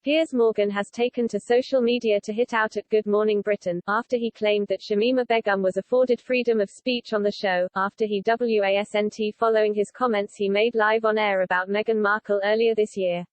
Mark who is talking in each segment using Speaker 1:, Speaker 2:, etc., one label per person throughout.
Speaker 1: Piers Morgan has taken to social media to hit out at Good Morning Britain, after he claimed that Shamima Begum was afforded freedom of speech on the show, after he wasn't following his comments he made live on air about Meghan Markle earlier this year.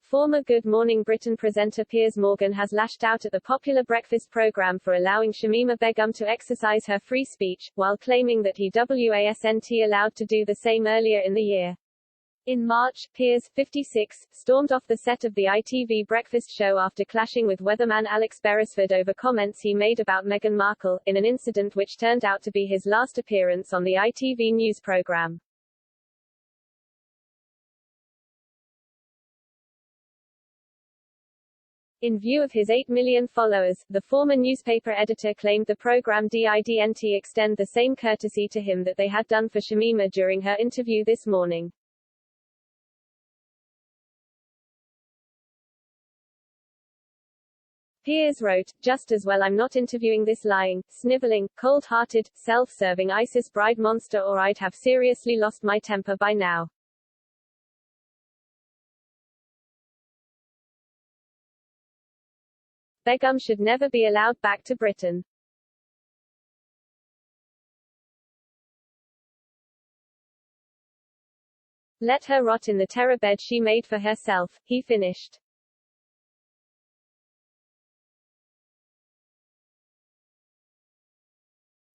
Speaker 1: Former Good Morning Britain presenter Piers Morgan has lashed out at the popular breakfast programme for allowing Shamima Begum to exercise her free speech, while claiming that he wasn't allowed to do the same earlier in the year. In March, Piers, 56, stormed off the set of the ITV breakfast show after clashing with weatherman Alex Beresford over comments he made about Meghan Markle, in an incident which turned out to be his last appearance on the ITV news programme. In view of his 8 million followers, the former newspaper editor claimed the programme didn't extend the same courtesy to him that they had done for Shamima during her interview this morning. Piers wrote, "Just as well I'm not interviewing this lying, snivelling, cold-hearted, self-serving ISIS bride monster, or I'd have seriously lost my temper by now. Begum should never be allowed back to Britain. Let her rot in the terror bed she made for herself," he finished.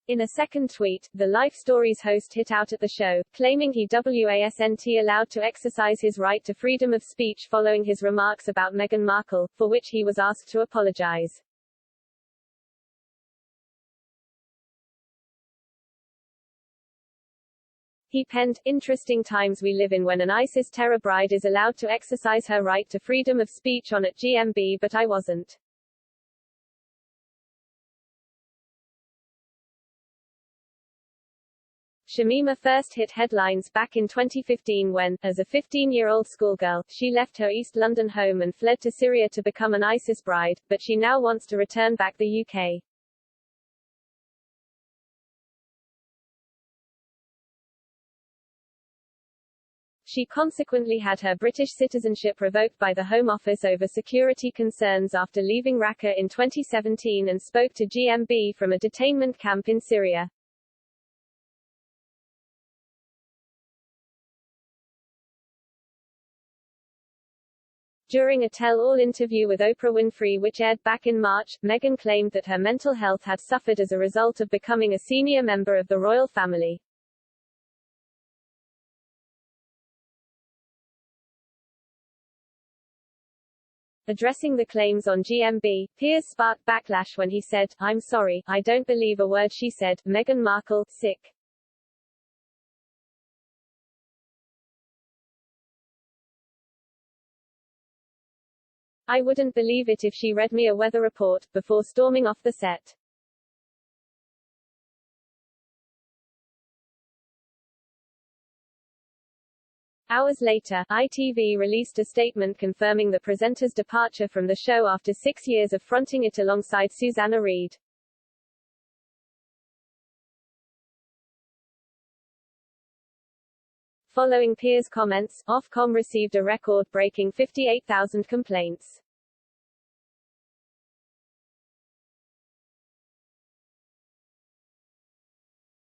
Speaker 1: In a second tweet, the Life Stories host hit out at the show, claiming he wasn't allowed to exercise his right to freedom of speech following his remarks about Meghan Markle, for which he was asked to apologize. He penned, "Interesting times we live in when an ISIS terror bride is allowed to exercise her right to freedom of speech on at GMB, but I wasn't." Shamima first hit headlines back in 2015 when, as a 15-year-old schoolgirl, she left her East London home and fled to Syria to become an ISIS bride, but she now wants to return back to the UK. She consequently had her British citizenship revoked by the Home Office over security concerns after leaving Raqqa in 2017 and spoke to GMB from a detainment camp in Syria. During a tell-all interview with Oprah Winfrey which aired back in March, Meghan claimed that her mental health had suffered as a result of becoming a senior member of the royal family. Addressing the claims on GMB, Piers sparked backlash when he said, "I'm sorry, I don't believe a word she said. Meghan Markle, sick. I wouldn't believe it if she read me a weather report," before storming off the set. Hours later, ITV released a statement confirming the presenter's departure from the show after 6 years of fronting it alongside Susanna Reid. Following Piers' comments, Ofcom received a record-breaking 58,000 complaints.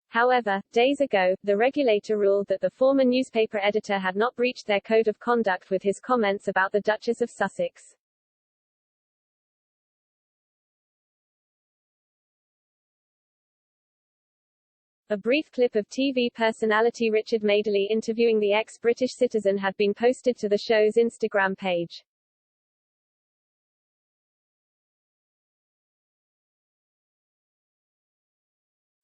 Speaker 1: However, days ago, the regulator ruled that the former newspaper editor had not breached their code of conduct with his comments about the Duchess of Sussex. A brief clip of TV personality Richard Madeley interviewing the ex-British citizen had been posted to the show's Instagram page.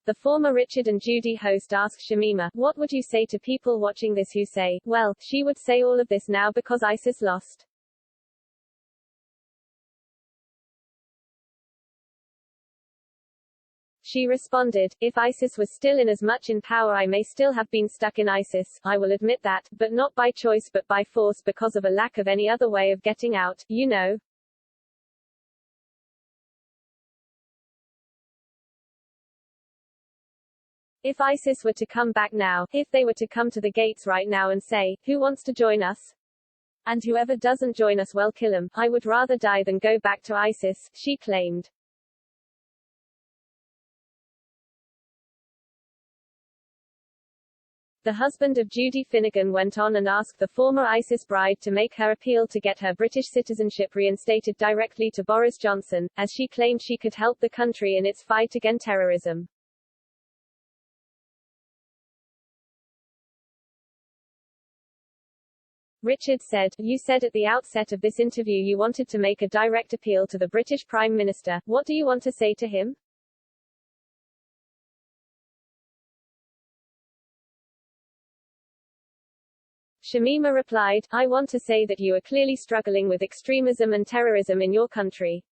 Speaker 1: The former Richard and Judy host asked Shamima, "What would you say to people watching this who say, well, she would say all of this now because ISIS lost?" She responded, "If ISIS was still in as much in power I may still have been stuck in ISIS, I will admit that, but not by choice but by force because of a lack of any other way of getting out, you know." If ISIS were to come back now, if they were to come to the gates right now and say, who wants to join us? And whoever doesn't join us, well, kill 'em. I would rather die than go back to ISIS, she claimed. The husband of Judy Finnegan went on and asked the former ISIS bride to make her appeal to get her British citizenship reinstated directly to Boris Johnson, as she claimed she could help the country in its fight against terrorism. Richard said, "You said at the outset of this interview you wanted to make a direct appeal to the British Prime Minister. What do you want to say to him?" Shamima replied, "I want to say that you are clearly struggling with extremism and terrorism in your country.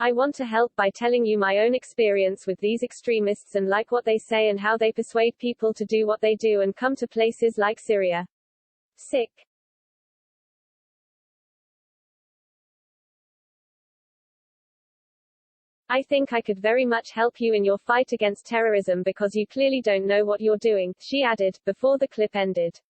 Speaker 1: I want to help by telling you my own experience with these extremists and like what they say and how they persuade people to do what they do and come to places like Syria. Sick. I think I could very much help you in your fight against terrorism because you clearly don't know what you're doing," she added, before the clip ended.